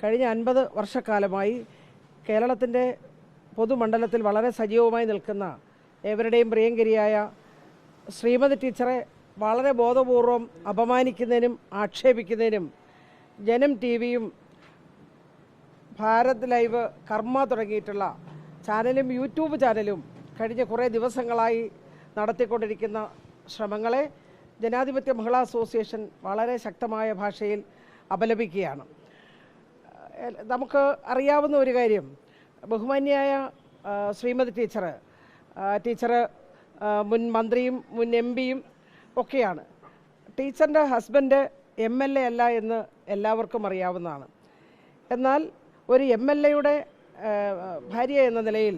കഴിഞ്ഞ 50 വർഷക്കാലമായി കേരളത്തിൻ്റെ പൊതുമണ്ഡലത്തിൽ വളരെ സജീവമായി നിൽക്കുന്ന ഏവരുടെയും പ്രിയങ്കരിയായ ശ്രീമതി ടീച്ചറെ വളരെ ബോധപൂർവം അപമാനിക്കുന്നതിനും ആക്ഷേപിക്കുന്നതിനും ജനം ടിവിയും ഭാരത് ലൈവ് കർമ്മ തുടങ്ങിയിട്ടുള്ള ചാനലും യൂട്യൂബ് ചാനലും കഴിഞ്ഞ കുറേ ദിവസങ്ങളായി നടത്തിക്കൊണ്ടിരിക്കുന്ന ശ്രമങ്ങളെ ജനാധിപത്യ മഹിളാ അസോസിയേഷൻ വളരെ ശക്തമായ ഭാഷയിൽ അപലപിക്കുകയാണ്. നമുക്ക് അറിയാവുന്ന ഒരു കാര്യം, ബഹുമാന്യായ ശ്രീമതി ടീച്ചർ മുൻ മന്ത്രിയും മുൻ MP-യും ഒക്കെയാണ്. ടീച്ചറിൻ്റെ ഹസ്ബൻഡ് MLA അല്ല എന്ന് എല്ലാവർക്കും അറിയാവുന്നതാണ്. എന്നാൽ ഒരു MLA-യുടെ ഭാര്യ എന്ന നിലയിൽ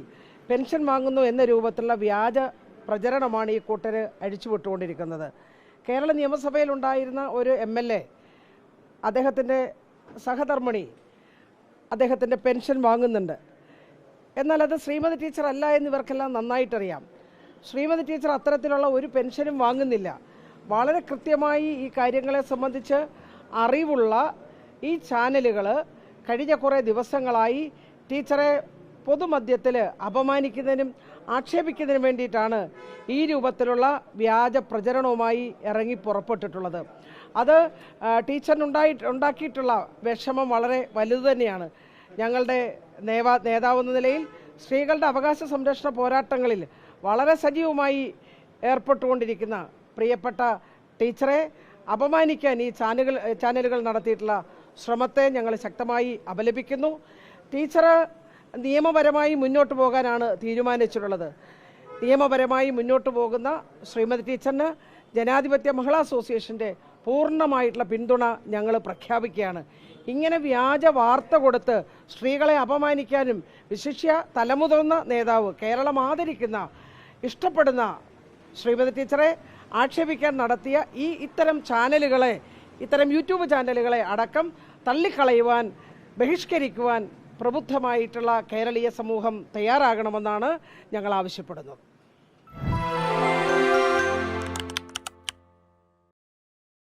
പെൻഷൻ വാങ്ങുന്നു എന്ന രൂപത്തിലുള്ള വ്യാജ പ്രചരണമാണ് ഈ കൂട്ടർ അഴിച്ചുവിട്ടുകൊണ്ടിരിക്കുന്നത്. കേരള നിയമസഭയിലുണ്ടായിരുന്ന ഒരു MLA, അദ്ദേഹത്തിൻ്റെ സഹധർമ്മിണി അദ്ദേഹത്തിൻ്റെ പെൻഷൻ വാങ്ങുന്നുണ്ട്. എന്നാൽ അത് ശ്രീമതി ടീച്ചർ അല്ല എന്ന് ഇവർക്കെല്ലാം നന്നായിട്ടറിയാം. ശ്രീമതി ടീച്ചർ അത്തരത്തിലുള്ള ഒരു പെൻഷനും വാങ്ങുന്നില്ല. വളരെ കൃത്യമായി ഈ കാര്യങ്ങളെ സംബന്ധിച്ച് അറിവുള്ള ഈ ചാനലുകൾ കഴിഞ്ഞ കുറേ ദിവസങ്ങളായി ടീച്ചറെ പൊതുമധ്യത്തിൽ അപമാനിക്കുന്നതിനും ആക്ഷേപിക്കുന്നതിനും വേണ്ടിയിട്ടാണ് ഈ രൂപത്തിലുള്ള വ്യാജ പ്രചരണവുമായി ഇറങ്ങി പുറപ്പെട്ടിട്ടുള്ളത്. അത് ടീച്ചറിനുണ്ടാക്കിയിട്ടുള്ള വിഷമം വളരെ വലുത് തന്നെയാണ്. ഞങ്ങളുടെ നേതാവെന്ന നിലയിൽ സ്ത്രീകളുടെ അവകാശ സംരക്ഷണ പോരാട്ടങ്ങളിൽ വളരെ സജീവമായി ഏർപ്പെട്ടുകൊണ്ടിരിക്കുന്ന പ്രിയപ്പെട്ട ടീച്ചറെ അപമാനിക്കാൻ ഈ ചാനലുകൾ നടത്തിയിട്ടുള്ള ശ്രമത്തെ ഞങ്ങൾ ശക്തമായി അപലപിക്കുന്നു. ടീച്ചർ നിയമപരമായി മുന്നോട്ട് പോകാനാണ് തീരുമാനിച്ചിട്ടുള്ളത്. നിയമപരമായി മുന്നോട്ട് പോകുന്ന ശ്രീമതി ടീച്ചറിന് ജനാധിപത്യ മഹിളാ അസോസിയേഷൻ്റെ പൂർണ്ണമായിട്ടുള്ള പിന്തുണ ഞങ്ങൾ പ്രഖ്യാപിക്കുകയാണ്. ഇങ്ങനെ വ്യാജ വാർത്ത കൊടുത്ത് സ്ത്രീകളെ അപമാനിക്കാനും വിശിഷ്യ തലമുതിർന്ന നേതാവ്, കേരളം ആദരിക്കുന്ന ഇഷ്ടപ്പെടുന്ന ശ്രീമതി ടീച്ചറെ ആക്ഷേപിക്കാൻ നടത്തിയ ഇത്തരം യൂട്യൂബ് ചാനലുകളെ അടക്കം തള്ളിക്കളയുവാൻ, ബഹിഷ്കരിക്കുവാൻ പ്രബുദ്ധമായിട്ടുള്ള കേരളീയ സമൂഹം തയ്യാറാകണമെന്നാണ് ഞങ്ങൾ ആവശ്യപ്പെടുന്നത്.